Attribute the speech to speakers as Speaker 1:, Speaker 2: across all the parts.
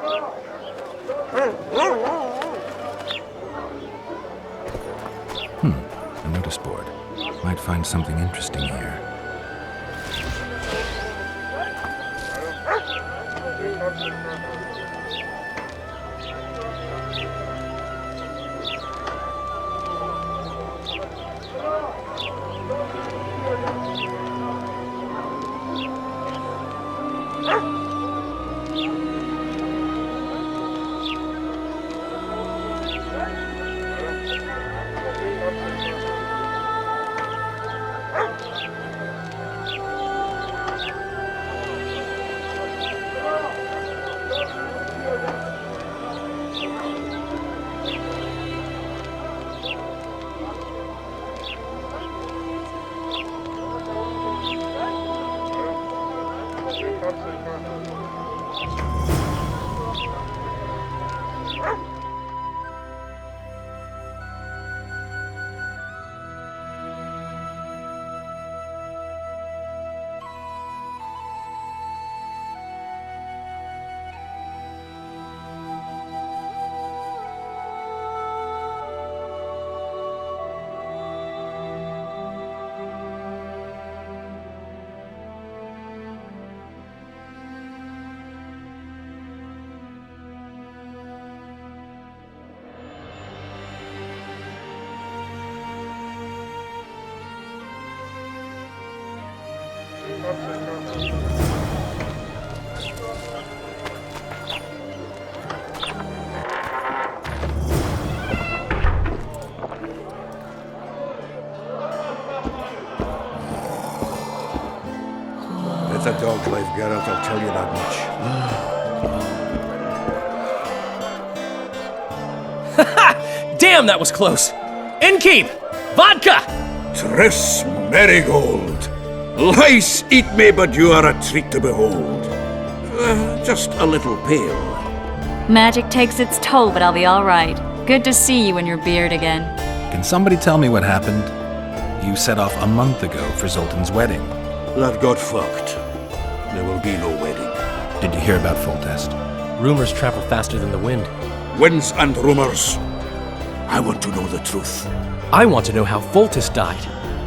Speaker 1: A notice board. Might find something interesting here.
Speaker 2: It's a dog's life, Geralt, I'll tell you that
Speaker 3: much. Damn, that was close! Innkeep! Vodka!
Speaker 2: Triss Marigold! Lice eat me, but you are a treat to behold. Just a little pale.
Speaker 4: Magic takes its toll, but I'll be all right. Good to see you in your beard again.
Speaker 1: Can somebody tell me what happened? You set off a month ago for Zoltan's wedding.
Speaker 2: That got fucked. There will be no wedding.
Speaker 1: Did you hear about Foltest?
Speaker 3: Rumors travel faster than the wind.
Speaker 2: Winds and rumors. I want to know the truth.
Speaker 3: I want to know how Foltest died.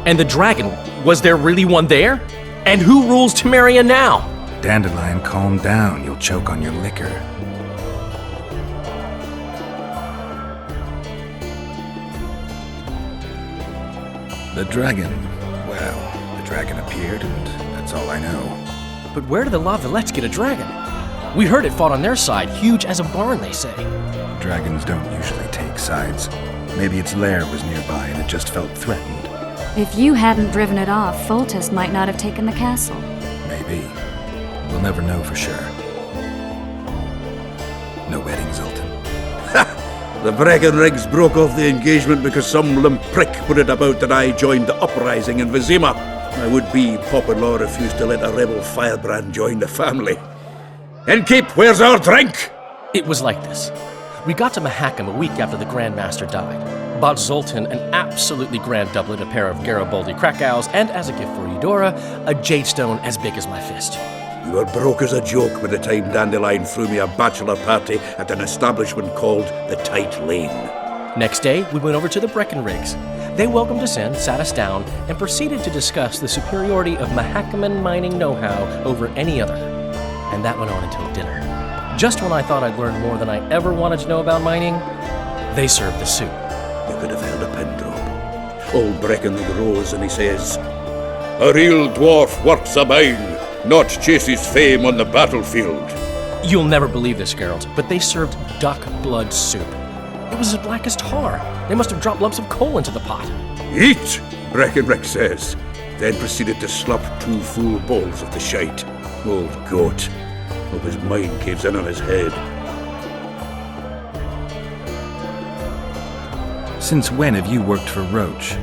Speaker 3: And the dragon, was there really one there? And who rules Temeria now?
Speaker 1: Dandelion, calm down. You'll choke on your liquor. The dragon. Well, the dragon appeared, and that's all I know.
Speaker 3: But where do the La Villettes get a dragon? We heard it fought on their side, huge as a barn, they say.
Speaker 1: Dragons don't usually take sides. Maybe its lair was nearby and it just felt threatened.
Speaker 4: If you hadn't driven it off, Foltest might not have taken the castle.
Speaker 1: Maybe. We'll never know for sure. No wedding, Zoltan.
Speaker 2: The Breckenrigs broke off the engagement because some limp prick put it about that I joined the uprising in Vizima. My would-be pop-in-law refused to let a rebel firebrand join the family. Innkeep, where's our drink?
Speaker 3: It was like this. We got to Mahakam a week after the Grand Master died. Bought Zoltan an absolutely grand doublet, a pair of Garibaldi Krakau's, and as a gift for Eudora, a jade stone as big as my fist.
Speaker 2: You were broke as a joke by the time Dandelion threw me a bachelor party at an establishment called the Tight Lane.
Speaker 3: Next day, we went over to the Breckenrigs. They welcomed us in, sat us down, and proceeded to discuss the superiority of Mahakaman mining know-how over any other. And that went on until dinner. Just when I thought I'd learned more than I ever wanted to know about mining, they served the soup.
Speaker 2: You could have held a pin drop. Old Breckenrig rose and he says, "A real dwarf works a mine, not chases fame on the battlefield."
Speaker 3: You'll never believe this, Geralt, but they served duck blood soup. It was as black as tar. They must have dropped lumps of coal into the pot.
Speaker 2: "Eat," Breckenrig says, then proceeded to slurp 2 full bowls of the shite. Old goat. Hope his mind caves in on his head.
Speaker 1: Since when have you worked for Roach?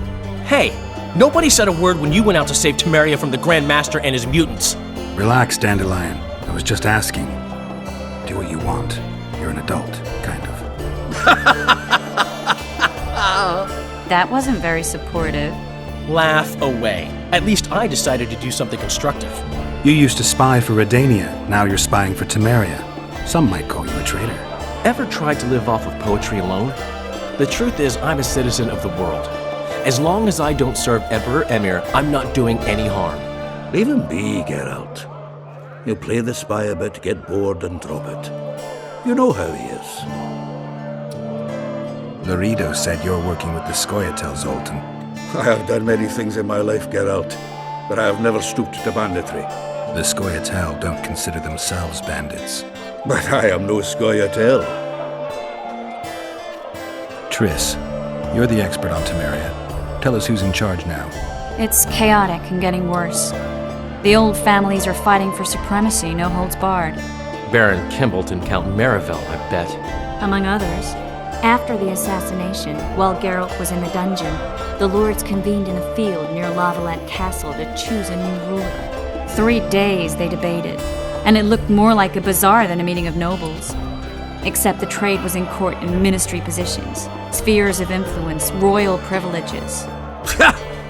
Speaker 3: Hey, nobody said a word when you went out to save Temeria from the Grand Master and his mutants.
Speaker 1: Relax, Dandelion. I was just asking. Do what you want. You're an adult, kind of.
Speaker 4: That wasn't very supportive.
Speaker 3: Laugh away. At least I decided to do something constructive.
Speaker 1: You used to spy for Redania. Now you're spying for Temeria. Some might call you a traitor.
Speaker 3: Ever tried to live off of poetry alone? The truth is, I'm a citizen of the world. As long as I don't serve Emperor Emir, I'm not doing any harm.
Speaker 2: Leave him be, Geralt. He'll play the spy a bit, get bored and drop it. You know how he is.
Speaker 1: Laredo said you're working with the Scoia'tael, Zoltan.
Speaker 2: I have done many things in my life, Geralt, but I have never stooped to banditry.
Speaker 1: The Scoia'tael don't consider themselves bandits.
Speaker 2: But I am no Scoia'tael.
Speaker 1: Triss, you're the expert on Temeria. Tell us who's in charge now.
Speaker 4: It's chaotic and getting worse. The old families are fighting for supremacy, no holds barred.
Speaker 3: Baron Kimbolt and Count Marivel, I bet.
Speaker 4: Among others. After the assassination, while Geralt was in the dungeon, the lords convened in a field near Lavalette Castle to choose a new ruler. 3 days they debated, and it looked more like a bazaar than a meeting of nobles. Except the trade was in court and ministry positions, spheres of influence, royal privileges.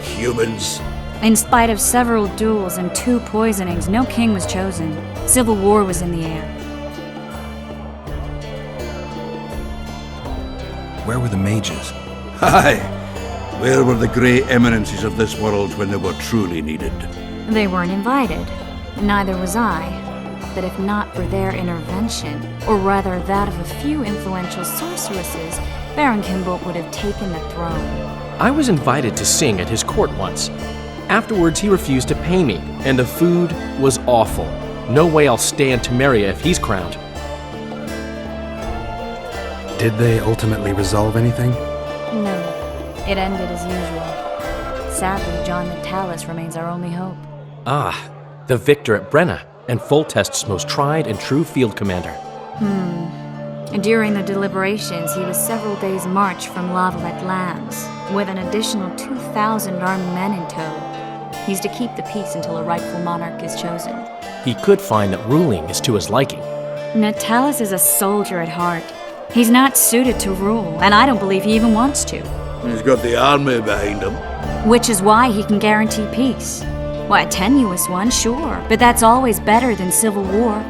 Speaker 2: Humans.
Speaker 4: In spite of several duels and 2 poisonings, no king was chosen. Civil war was in the air.
Speaker 1: Where were the mages?
Speaker 2: Aye. Where were the grey eminences of this world when they were truly needed?
Speaker 4: They weren't invited. Neither was I. But if not for their intervention, or rather that of a few influential sorceresses, Baron Kimbolt would have taken the throne.
Speaker 3: I was invited to sing at his court once. Afterwards, he refused to pay me, and the food was awful. No way I'll stay in Temeria if he's crowned.
Speaker 1: Did they ultimately resolve anything?
Speaker 4: No. It ended as usual. Sadly, John Natalis remains our only hope.
Speaker 3: Ah, the victor at Brenna, and Foltest's most tried and true field commander.
Speaker 4: During the deliberations, he was several days' march from Lavalette Lands, with an additional 2,000 armed men in tow. He's to keep the peace until a rightful monarch is chosen.
Speaker 3: He could find that ruling is to his liking.
Speaker 4: Natalis is a soldier at heart. He's not suited to rule, and I don't believe he even wants to.
Speaker 2: He's got the army behind him.
Speaker 4: Which is why he can guarantee peace. Why, a tenuous one, sure, but that's always better than civil war.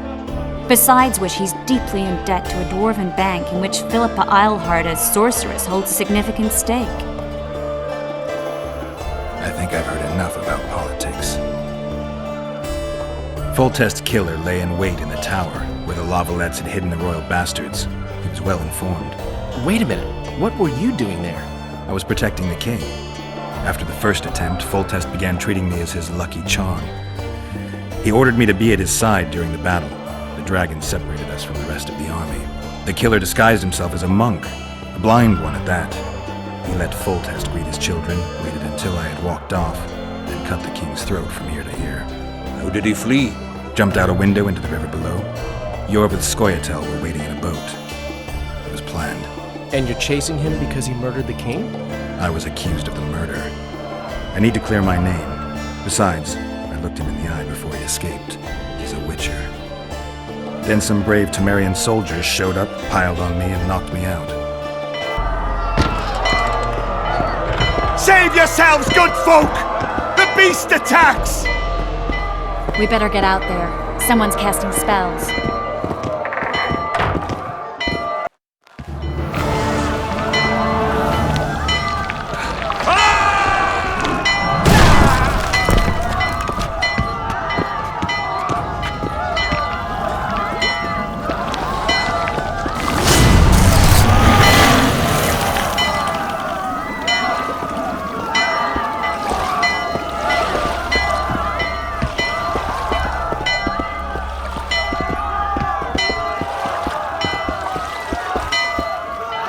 Speaker 4: Besides which, he's deeply in debt to a dwarven bank in which Philippa Eilhart, as sorceress, holds a significant stake.
Speaker 1: I think I've heard enough about politics. Foltest's killer lay in wait in the tower, where the Lavalettes had hidden the royal bastards. He was well informed.
Speaker 3: Wait a minute, what were you doing there?
Speaker 1: I was protecting the king. After the first attempt, Foltest began treating me as his lucky charm. He ordered me to be at his side during the battle. The dragon separated us from the rest of the army. The killer disguised himself as a monk, a blind one at that. He let Foltest greet his children, waited until I had walked off, then cut the king's throat from ear to ear.
Speaker 2: How did he flee?
Speaker 1: Jumped out a window into the river below. Yor with Scoia'tael were waiting in a boat. It was planned.
Speaker 3: And you're chasing him because he murdered the king?
Speaker 1: I was accused of the murder. I need to clear my name. Besides, I looked him in the eye before he escaped. He's a witcher. Then some brave Temerian soldiers showed up, piled on me, and knocked me out.
Speaker 5: Save yourselves, good folk! The beast attacks!
Speaker 4: We better get out there. Someone's casting spells.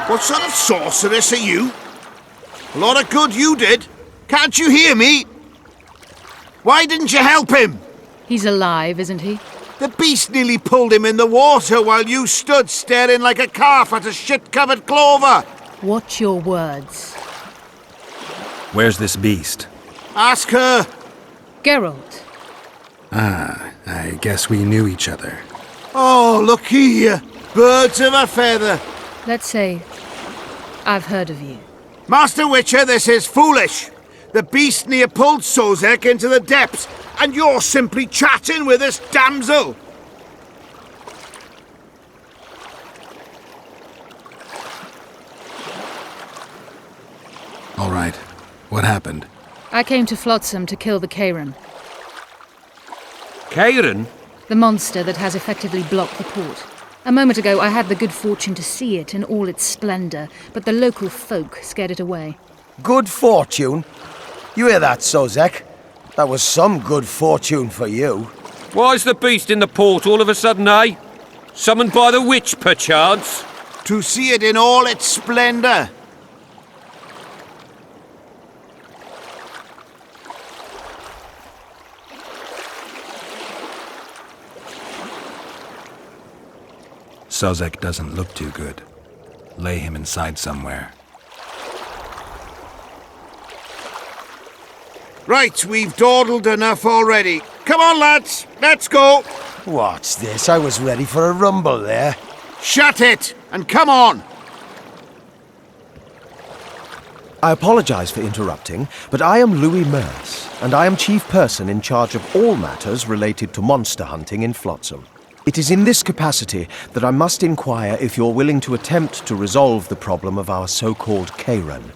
Speaker 5: What sort of sorceress are you? A lot of good you did. Can't you hear me? Why didn't you help him?
Speaker 6: He's alive, isn't he?
Speaker 5: The beast nearly pulled him in the water while you stood staring like a calf at a shit-covered clover.
Speaker 6: Watch your words.
Speaker 1: Where's this beast?
Speaker 5: Ask her.
Speaker 6: Geralt.
Speaker 1: Ah, I guess we knew each other.
Speaker 5: Oh, look here. Birds of a feather.
Speaker 6: Let's say I've heard of you.
Speaker 5: Master Witcher, this is foolish. The beast near pulled Sozek into the depths, and you're simply chatting with this damsel.
Speaker 1: All right. What happened?
Speaker 6: I came to Flotsam to kill the Karen,
Speaker 7: Karen?
Speaker 6: the monster that has effectively blocked the port. A moment ago, I had the good fortune to see it in all its splendor, but the local folk scared it away.
Speaker 8: Good fortune? You hear that, Sozek? That was some good fortune for you.
Speaker 7: Why's the beast in the port all of a sudden, eh? Summoned by the witch, perchance?
Speaker 5: To see it in all its splendor.
Speaker 1: Sozek doesn't look too good. Lay him inside somewhere.
Speaker 5: Right, we've dawdled enough already. Come on, lads, let's go.
Speaker 8: What's this? I was ready for a rumble there.
Speaker 5: Shut it, and come on.
Speaker 9: I apologize for interrupting, but I am Louis Merce, and I am chief person in charge of all matters related to monster hunting in Flotsam. It is in this capacity that I must inquire if you're willing to attempt to resolve the problem of our so-called Karen,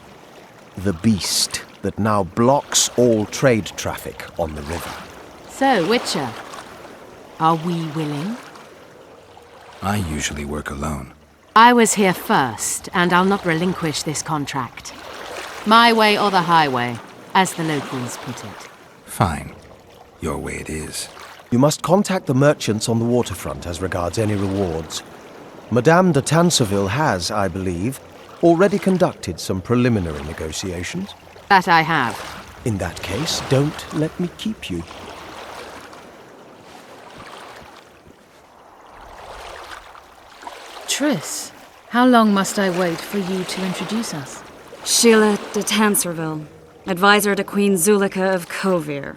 Speaker 9: the beast that now blocks all trade traffic on the river.
Speaker 10: So, Witcher, are we willing?
Speaker 1: I usually work alone.
Speaker 10: I was here first, and I'll not relinquish this contract. My way or the highway, as the locals put it.
Speaker 1: Fine. Your way it is.
Speaker 9: You must contact the merchants on the waterfront as regards any rewards. Madame de Tanserville has, I believe, already conducted some preliminary negotiations.
Speaker 10: That I have.
Speaker 9: In that case, don't let me keep you.
Speaker 6: Triss, how long must I wait for you to introduce us?
Speaker 4: Sheila de Tanserville, advisor to Queen Zulika of Kovir.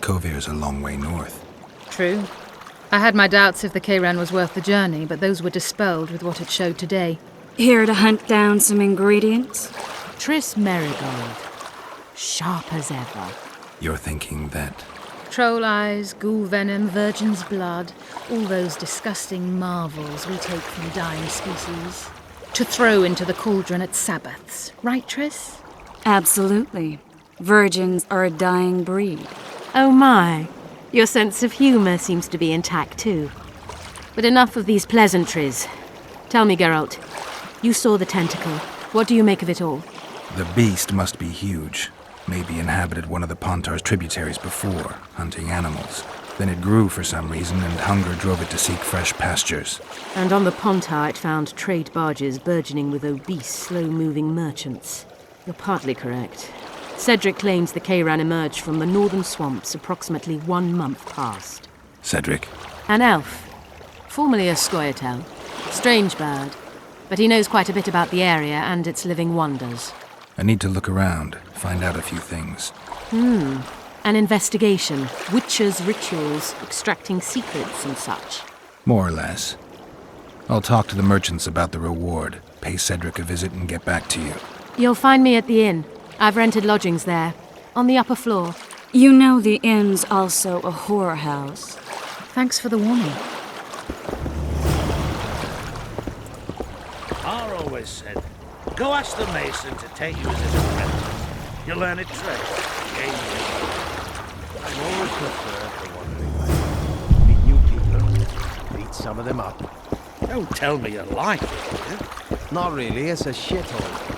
Speaker 1: Kovir's a long way north.
Speaker 6: True. I had my doubts if the Karen was worth the journey, but those were dispelled with what it showed today.
Speaker 4: Here to hunt down some ingredients?
Speaker 10: Triss Merigold. Sharp as ever.
Speaker 1: You're thinking that...
Speaker 6: Troll eyes, ghoul venom, virgin's blood, all those disgusting marvels we take from dying species. To throw into the cauldron at Sabbaths. Right, Triss?
Speaker 4: Absolutely. Virgins are a dying breed.
Speaker 10: Oh my. Your sense of humour seems to be intact too. But enough of these pleasantries. Tell me, Geralt, you saw the tentacle. What do you make of it all?
Speaker 1: The beast must be huge. Maybe inhabited one of the Pontar's tributaries before, hunting animals. Then it grew for some reason, and hunger drove it to seek fresh pastures.
Speaker 10: And on the Pontar it found trade barges burgeoning with obese, slow-moving merchants. You're partly correct. Cedric claims the Kayran emerged from the northern swamps approximately 1 month past.
Speaker 1: Cedric?
Speaker 10: An elf, formerly a Scoia'tael. Strange bird, but he knows quite a bit about the area and its living wonders.
Speaker 1: I need to look around, find out a few things.
Speaker 10: An investigation, witches' rituals, extracting secrets and such.
Speaker 1: More or less. I'll talk to the merchants about the reward, pay Cedric a visit, and get back to you.
Speaker 10: You'll find me at the inn. I've rented lodgings there, on the upper floor.
Speaker 4: You know the inn's also a horror house.
Speaker 6: Thanks for the warning.
Speaker 11: I always said, go ask the mason to take you as his apprentice. You'll learn a trade.
Speaker 8: I always prefer the wandering way. Meet new people, beat some of them up.
Speaker 11: Don't tell me you like it, do you?
Speaker 8: Not really, it's a shithole.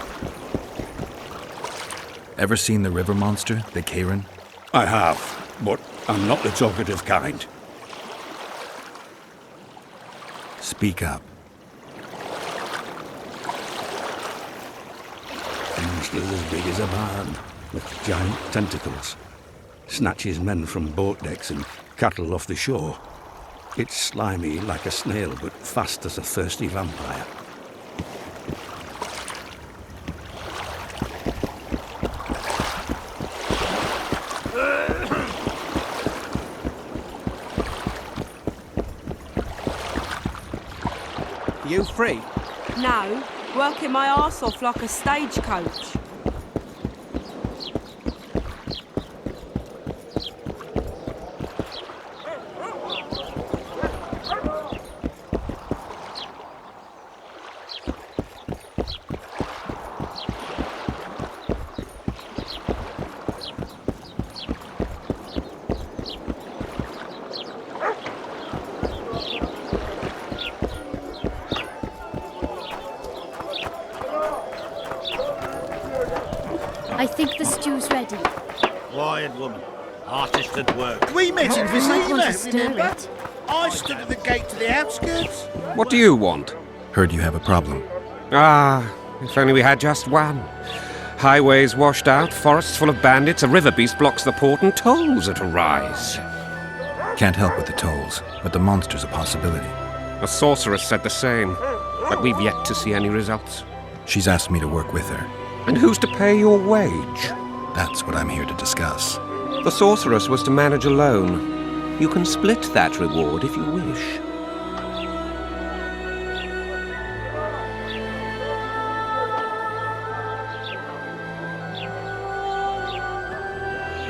Speaker 1: Ever seen the river monster, the Karen?
Speaker 2: I have, but I'm not the talkative kind.
Speaker 1: Speak up.
Speaker 2: The monster's as big as a barn, with giant tentacles. Snatches men from boat decks and cattle off the shore. It's slimy like a snail, but fast as a thirsty vampire.
Speaker 8: You free?
Speaker 12: No, working my arse off like a stagecoach.
Speaker 13: ready.
Speaker 11: Quiet woman. Artist at work.
Speaker 5: We met in
Speaker 13: might want to
Speaker 5: Vizima,
Speaker 13: stir
Speaker 5: remember?
Speaker 13: it.
Speaker 5: I stood at the gate to the outskirts.
Speaker 7: What do you want?
Speaker 1: Heard you have a problem.
Speaker 7: Ah, if only we had just one. Highways washed out, forests full of bandits, a river beast blocks the port, and tolls at a rise.
Speaker 1: Can't help with the tolls, but the monster's a possibility.
Speaker 7: A sorceress said the same, but we've yet to see any results.
Speaker 1: She's asked me to work with her.
Speaker 7: And who's to pay your wage?
Speaker 1: That's what I'm here to discuss.
Speaker 7: The sorceress was to manage alone. You can split that reward if you wish.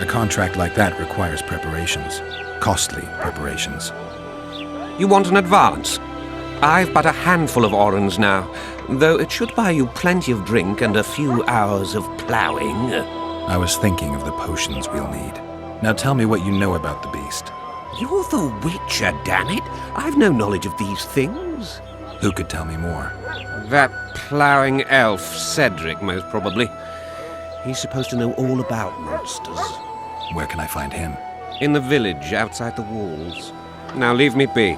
Speaker 1: A contract like that requires preparations. Costly preparations.
Speaker 7: You want an advance? I've but a handful of orens now, though it should buy you plenty of drink and a few hours of ploughing.
Speaker 1: I was thinking of the potions we'll need. Now tell me what you know about the beast.
Speaker 7: You're the Witcher, damn it! I've no knowledge of these things.
Speaker 1: Who could tell me more?
Speaker 7: That ploughing elf, Cedric, most probably. He's supposed to know all about monsters.
Speaker 1: Where can I find him?
Speaker 7: In the village, outside the walls. Now leave me be.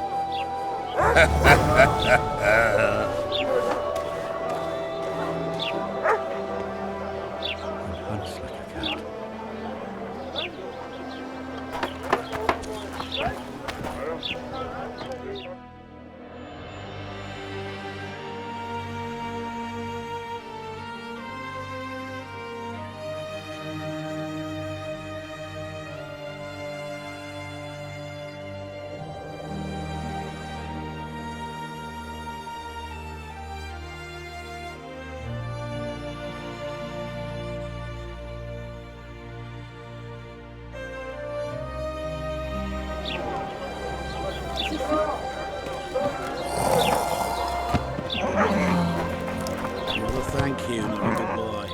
Speaker 11: Well, thank you, not a good boy.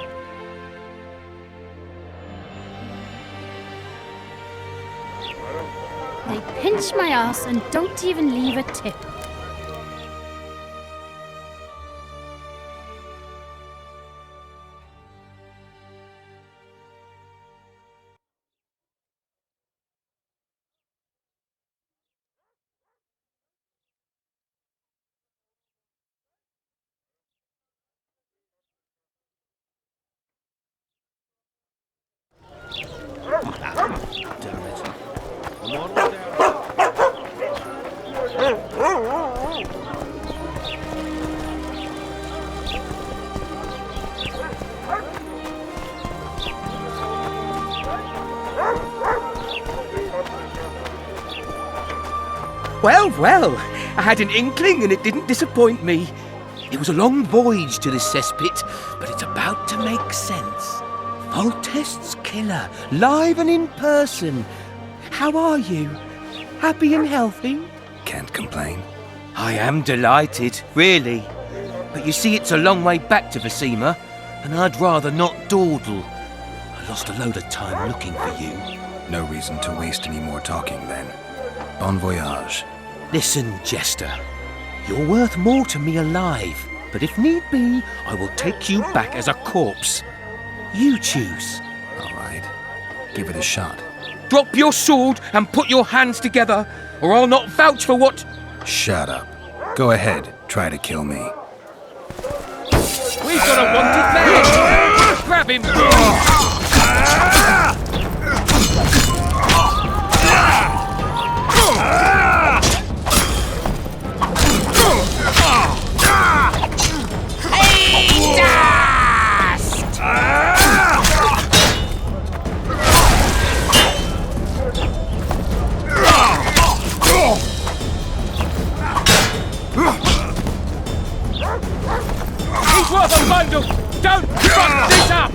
Speaker 13: They pinch my ass and don't even leave a tip.
Speaker 11: Damn it. Come on down.
Speaker 14: Well, well, I had an inkling and it didn't disappoint me. It was a long voyage to this cesspit, but it's about to make sense. Voltest's killer, live and in person. How are you? Happy and healthy?
Speaker 1: Can't complain.
Speaker 14: I am delighted, really. But you see, it's a long way back to Vizima, and I'd rather not dawdle. I lost a load of time looking for you.
Speaker 1: No reason to waste any more talking then. Bon voyage.
Speaker 14: Listen, Jester. You're worth more to me alive, but if need be, I will take you back as a corpse. You choose.
Speaker 1: All right. Give it a shot.
Speaker 14: Drop your sword and put your hands together, or I'll not vouch for what...
Speaker 1: Shut up. Go ahead. Try to kill me.
Speaker 14: We've got a wanted man! Grab him! He's worth a bundle! Don't fuck this up!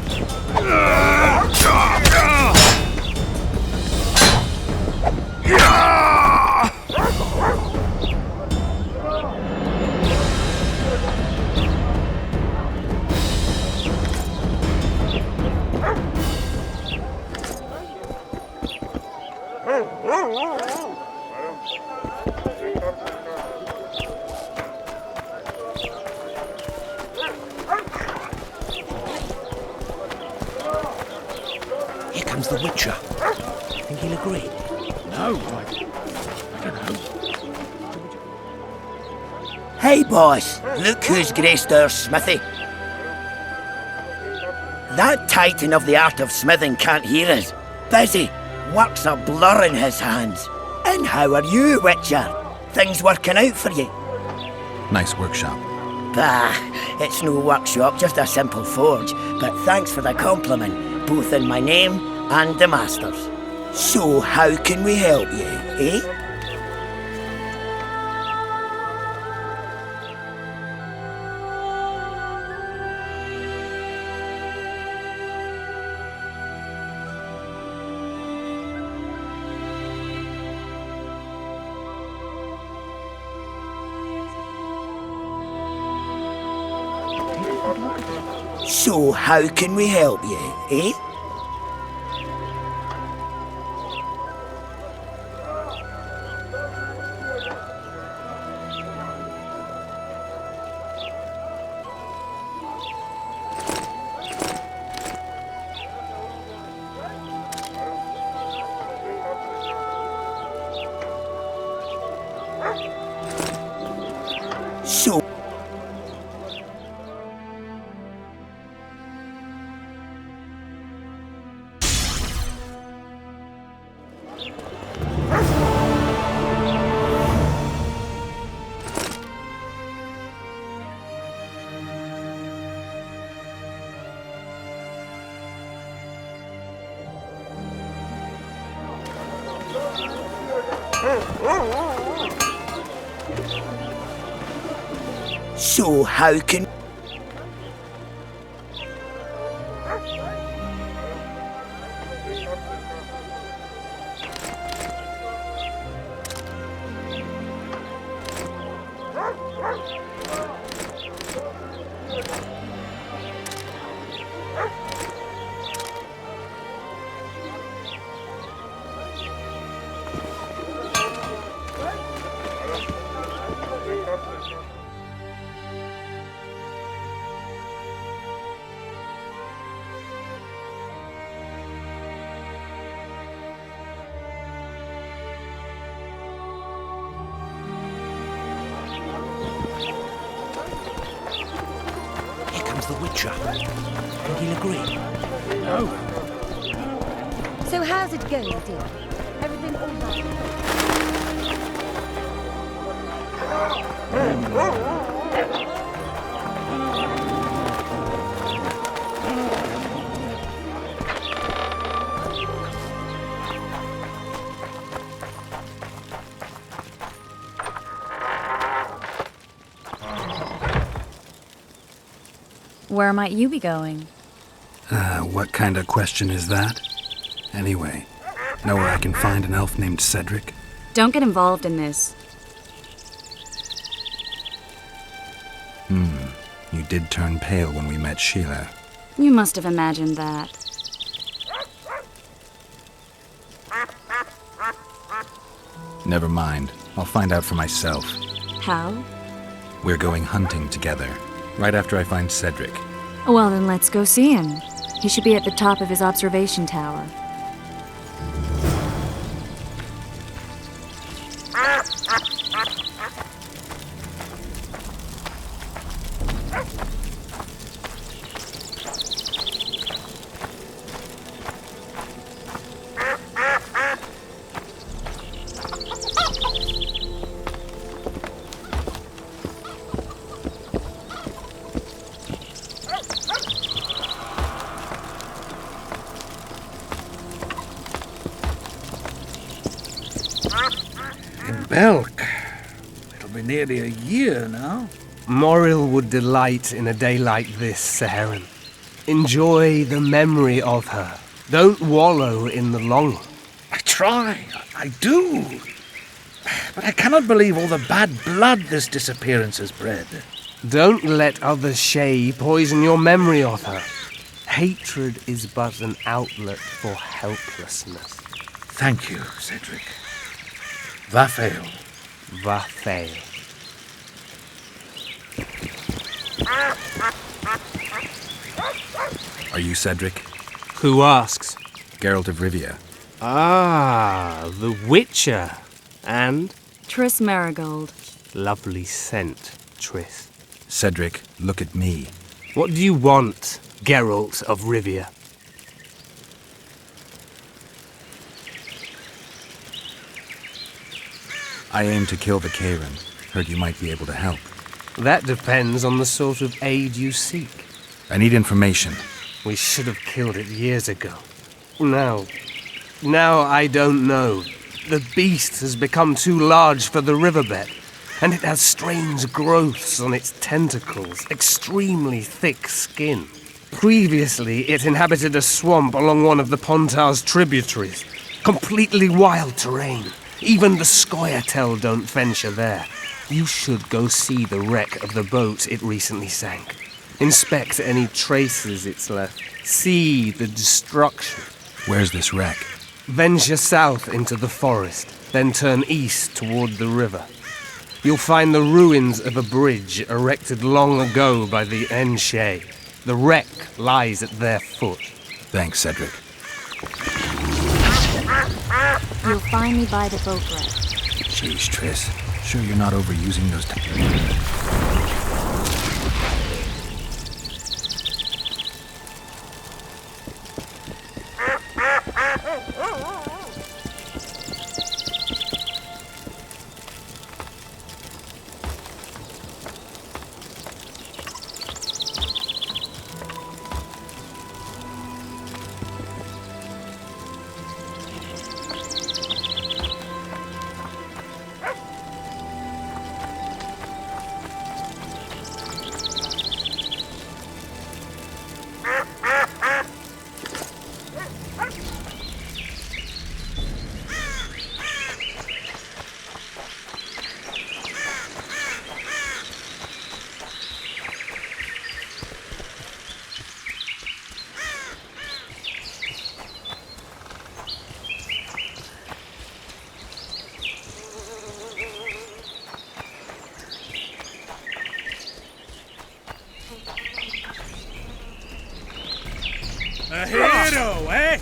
Speaker 14: comes the Witcher. Think he'll agree?
Speaker 11: No, I don't know.
Speaker 15: Hey, boss. Look who's graced our smithy. That titan of the art of smithing can't hear us. Busy. Work's a blur in his hands. And how are you, Witcher? Things working out for you?
Speaker 1: Nice workshop.
Speaker 15: Bah, it's no workshop, just a simple forge. But thanks for the compliment, both in my name and the master's. So how can we help you, eh? So how can we help you, eh? So how can...
Speaker 14: The Witcher. Think he'll agree?
Speaker 11: No.
Speaker 13: So how's it going, dear? Everything all
Speaker 4: Where might you be going?
Speaker 1: What kind of question is that? Anyway, know where I can find an elf named Cedric?
Speaker 4: Don't get involved in this.
Speaker 1: You did turn pale when we met Sheila.
Speaker 4: You must have imagined that.
Speaker 1: Never mind. I'll find out for myself.
Speaker 4: How?
Speaker 1: We're going hunting together, right after I find Cedric.
Speaker 4: Well, then let's go see him. He should be at the top of his observation tower.
Speaker 11: In Belk. It'll be nearly a year now.
Speaker 14: Morrill would delight in a day like this, Sir Heron. Enjoy the memory of her. Don't wallow in the longing.
Speaker 11: I try. I do. But I cannot believe all the bad blood this disappearance has bred.
Speaker 14: Don't let others' shay poison your memory of her. Hatred is but an outlet for helplessness.
Speaker 11: Thank you, Cedric. Vafail.
Speaker 14: Vafail.
Speaker 1: Are you Cedric?
Speaker 14: Who asks?
Speaker 1: Geralt of Rivia.
Speaker 16: Ah, the Witcher. And?
Speaker 4: Triss Marigold.
Speaker 16: Lovely scent, Triss.
Speaker 1: Cedric, look at me.
Speaker 16: What do you want, Geralt of Rivia?
Speaker 1: I aim to kill the Karen. Heard you might be able to help.
Speaker 16: That depends on the sort of aid you seek.
Speaker 1: I need information.
Speaker 16: We should have killed it years ago. Now I don't know. The beast has become too large for the riverbed, and it has strange growths on its tentacles, extremely thick skin. Previously, it inhabited a swamp along one of the Pontar's tributaries. Completely wild terrain. Even the Scoia'tael don't venture there. You should go see the wreck of the boat it recently sank. Inspect any traces it's left. See the destruction.
Speaker 1: Where's this wreck?
Speaker 16: Venture south into the forest, then turn east toward the river. You'll find the ruins of a bridge erected long ago by the Enshe. The wreck lies at their foot.
Speaker 1: Thanks, Cedric.
Speaker 4: You'll find me by the boat wreck.
Speaker 1: Jeez, Triss. Sure you're not overusing those...
Speaker 11: A hero, eh?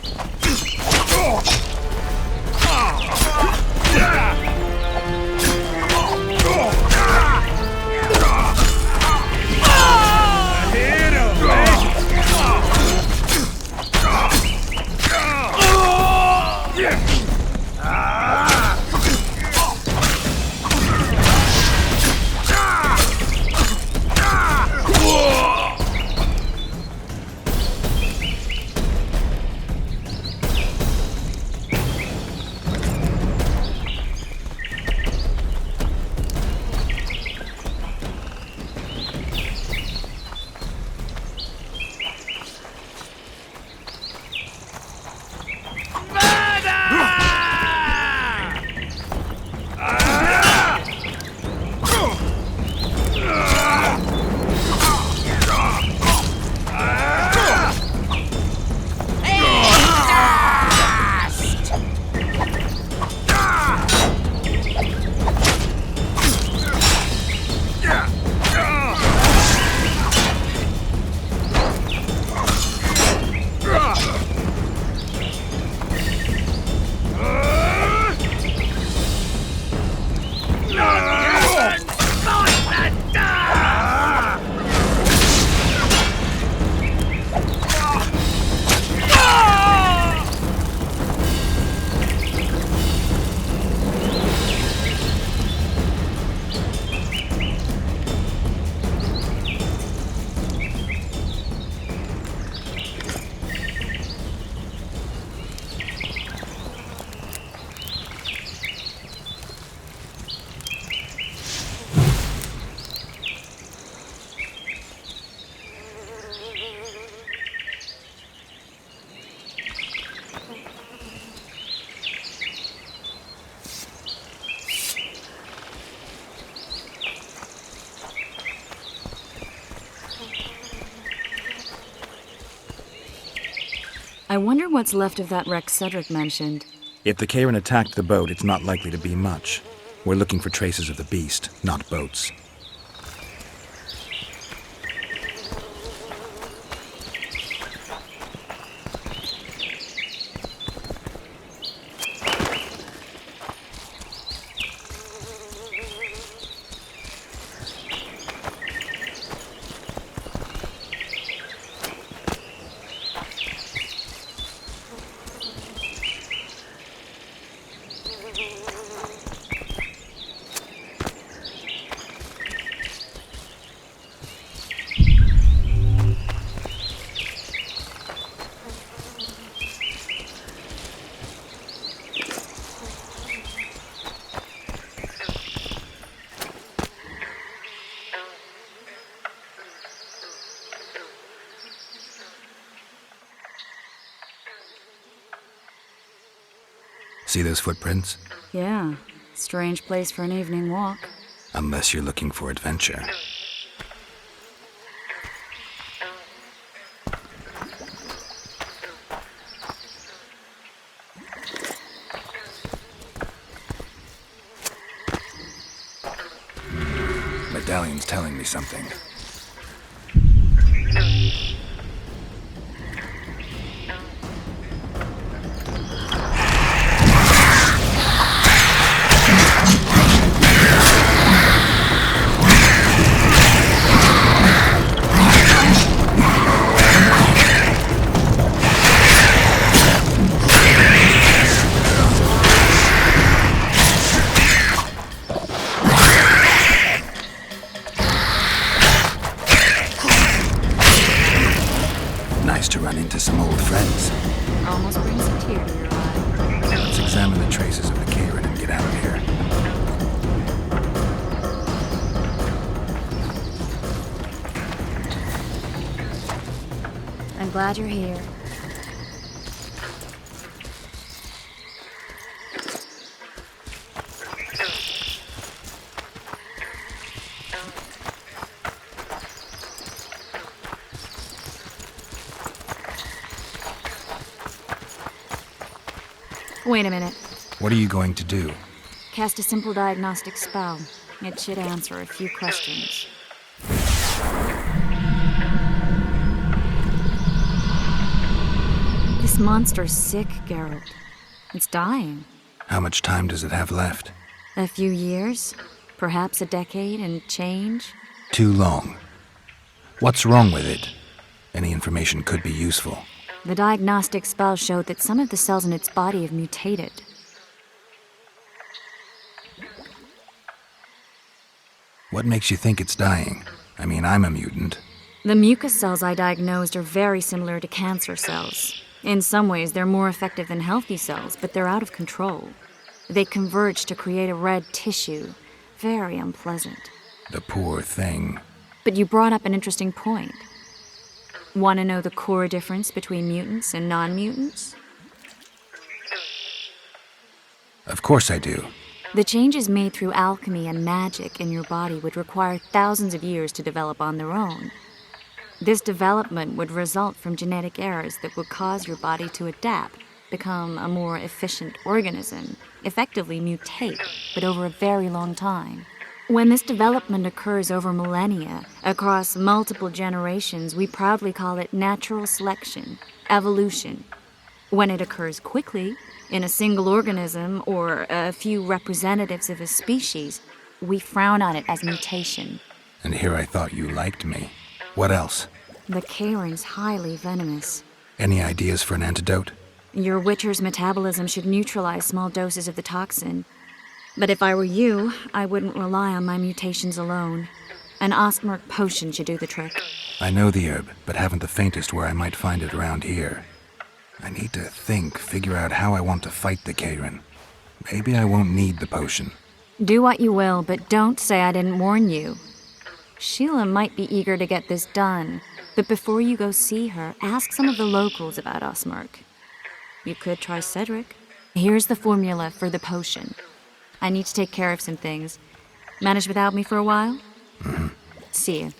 Speaker 4: I wonder what's left of that wreck Cedric mentioned.
Speaker 1: If the Karen attacked the boat, it's not likely to be much. We're looking for traces of the beast, not boats. See those footprints?
Speaker 4: Yeah, strange place for an evening walk.
Speaker 1: Unless you're looking for adventure. Medallion's telling me something. Nice to run into some old friends.
Speaker 4: Almost brings a tear to your eye.
Speaker 1: Let's examine the traces of the Karen and get out of here.
Speaker 4: I'm glad you're here. Wait a minute.
Speaker 1: What are you going to do?
Speaker 4: Cast a simple diagnostic spell. It should answer a few questions. This monster's sick, Geralt. It's dying.
Speaker 1: How much time does it have left?
Speaker 4: A few years? Perhaps a decade and change?
Speaker 1: Too long. What's wrong with it? Any information could be useful.
Speaker 4: The diagnostic spell showed that some of the cells in its body have mutated.
Speaker 1: What makes you think it's dying? I mean, I'm a mutant.
Speaker 4: The mucus cells I diagnosed are very similar to cancer cells. In some ways, they're more effective than healthy cells, but they're out of control. They converge to create a red tissue. Very unpleasant.
Speaker 1: The poor thing.
Speaker 4: But you brought up an interesting point. Want to know the core difference between mutants and non-mutants?
Speaker 1: Of course I do.
Speaker 4: The changes made through alchemy and magic in your body would require thousands of years to develop on their own. This development would result from genetic errors that would cause your body to adapt, become a more efficient organism, effectively mutate, but over a very long time. When this development occurs over millennia, across multiple generations, we proudly call it natural selection, evolution. When it occurs quickly, in a single organism or a few representatives of a species, we frown on it as mutation.
Speaker 1: And here I thought you liked me. What else?
Speaker 4: The Karen's highly venomous.
Speaker 1: Any ideas for an antidote?
Speaker 4: Your Witcher's metabolism should neutralize small doses of the toxin. But if I were you, I wouldn't rely on my mutations alone. An Ostmark potion should do the trick.
Speaker 1: I know the herb, but haven't the faintest where I might find it around here. I need to figure out how I want to fight the Karen. Maybe I won't need the potion.
Speaker 4: Do what you will, but don't say I didn't warn you. Sheila might be eager to get this done, but before you go see her, ask some of the locals about Ostmark. You could try Cedric. Here's the formula for the potion. I need to take care of some things. Manage without me for a while?
Speaker 1: Mm-hmm.
Speaker 4: See you.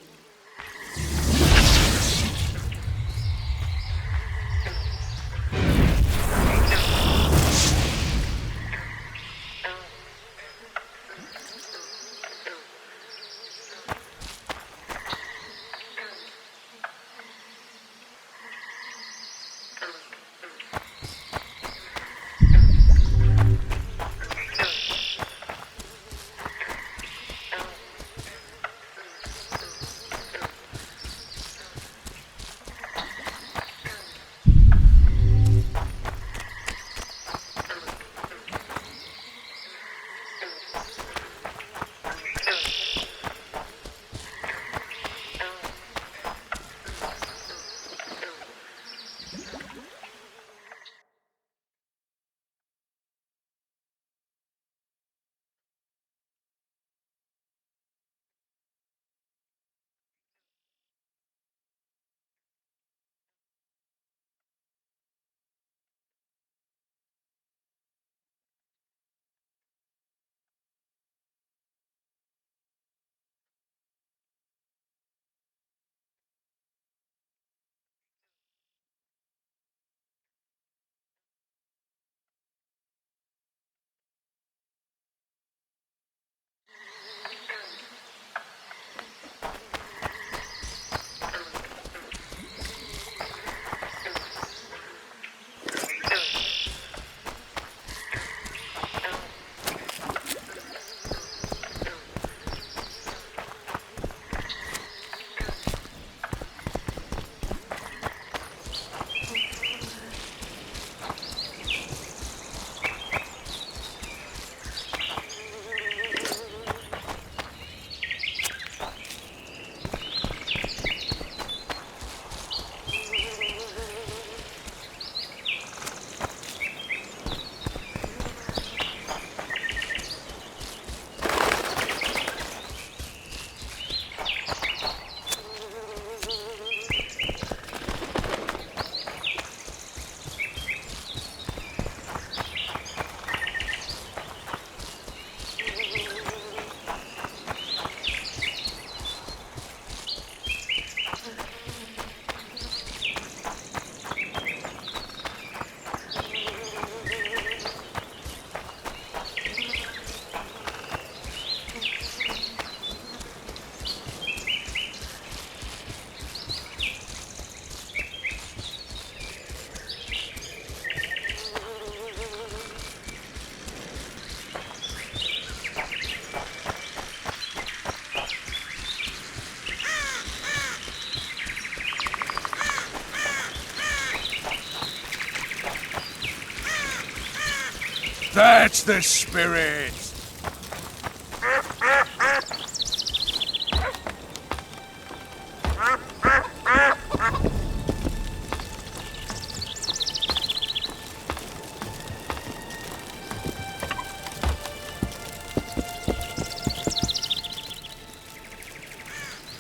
Speaker 17: That's the spirit!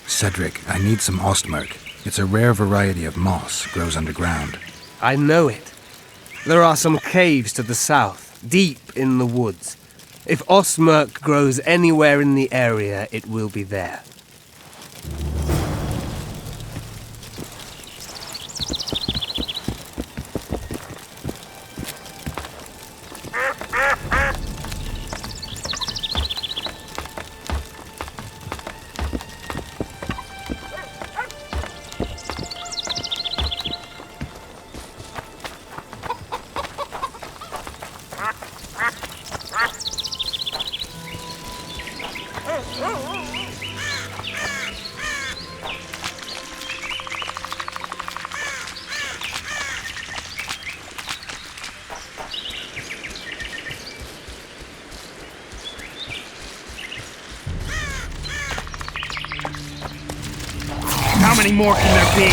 Speaker 1: Cedric, I need some ostmerk. It's a rare variety of moss, grows underground.
Speaker 16: I know it. There are some caves to the south, deep in the woods. If ostmerk grows anywhere in the area, it will be there.
Speaker 17: How many more can there be?